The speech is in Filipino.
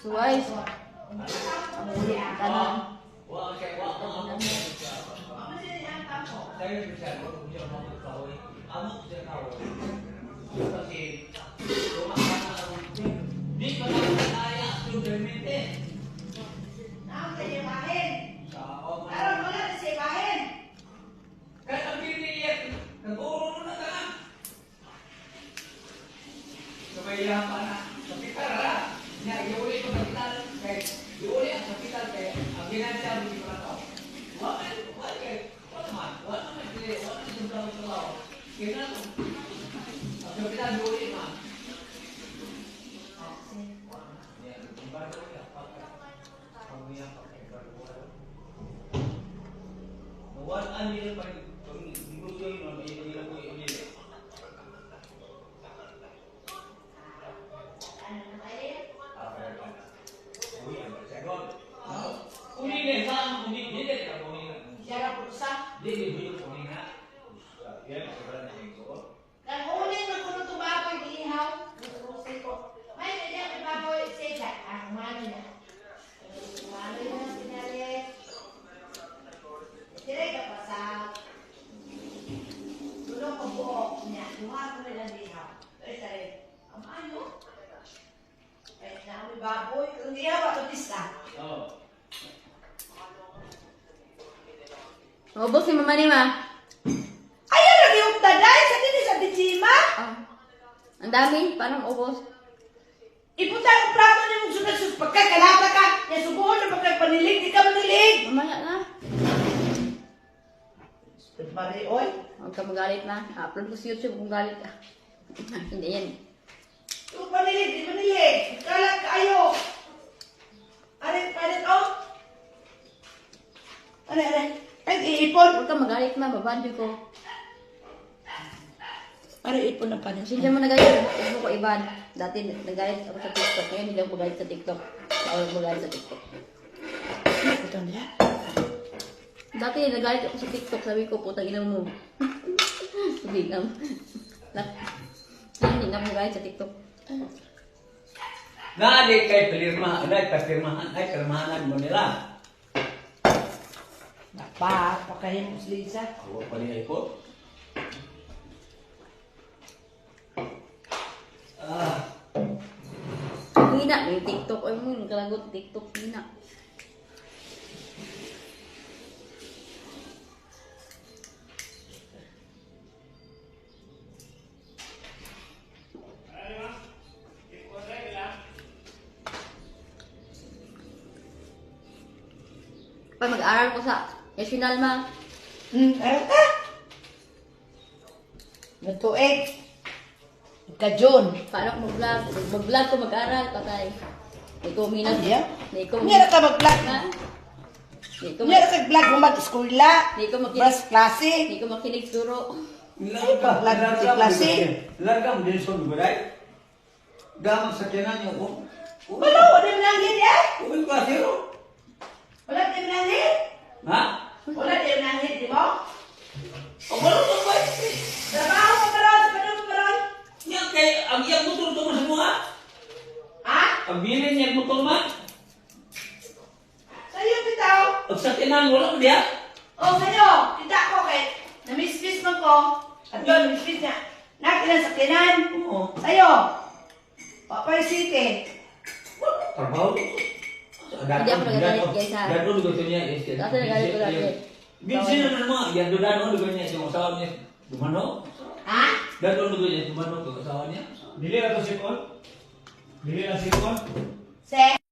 Suway. Ang ulit ang kanan. Baboy, kung iya ba ito pista? Ubos si mama ni ma. Ayan lagi yung taday sa dito sa bijima. Ang dami, parang ubos. Ipunta ang plato niyo mong sunod-sunod. Pagkakalata ka, yan subuhon na pagkapanilig, di ka manilig. Mamaya na. Mari, oy. Huwag ka magalit na. Upload ko sa YouTube kung galit ka. Hindi yan. Yung panilig, di manilig. Kalat ka ayo. Arit, oh. Arit. Ay, iipon. Huwag ka magalit na. Babadyo ko. Arit, ipon na panin. Hindi mo nagalit. Huwag ko iban. Dati nagalit ako sa TikTok. Ngayon hindi ako magalit sa TikTok. Ako magalit sa TikTok. Ito niya. Dati nagalit ako sa TikTok. Sabi ko, putang ina mo. Sabi nga. Hindi na ako magalit sa TikTok. Nadi kay pirmahan, ay pirmahanan mo nila. Pakahimos Lisa. Ako pa niya ito. Hina, may TikTok. Ay mo, nagkalagot TikTok. Hina. Pag mag-aral ko sa national ma. Aral ka. Natuig. Ka-June. Paano ko mag-vlog? Mag-vlog ko mag-aral. Patay. Hindi ko umilag. Ano yan? Hindi ko Hindi ka mag-vlog. Ha? Hindi ko Hindi ka vlog mo mag-eskwela. Hindi ko makinig. Bas klase. Hindi ko makinig turo. Largam din sa lugaray. Gamang sa tiyanan niyo ko. Wala, wala din nangin eh. Uwi ko asiro. Wala din nangin. Ha? Wala din nangin, di mo? O wala mo ba? Trabaho mo karon, trabaho mo karon. Yang kay ang iyang motor to mo semua. Ha? Ang bilin niya motor man. Sa'yo bitaw. Ang sa tiyanan wala mo diya. O, sa'yo. Kita ko kay. Namiss-miss mo ko. At yun, namiss-miss niya. Nakilan sa kinan. Oo. Sa'yo. Papay City. Trabaho. Hindi ako nagagalit, guys, ha? Dado lugar niya. Dati nagalit ko dati. Binsin na naman. Yan do dado lugar niya yung asawa niya. Dumano? Ha? Dado lugar niya dumano to asawa niya. Dili na to sipon? Dili na sipon? Se?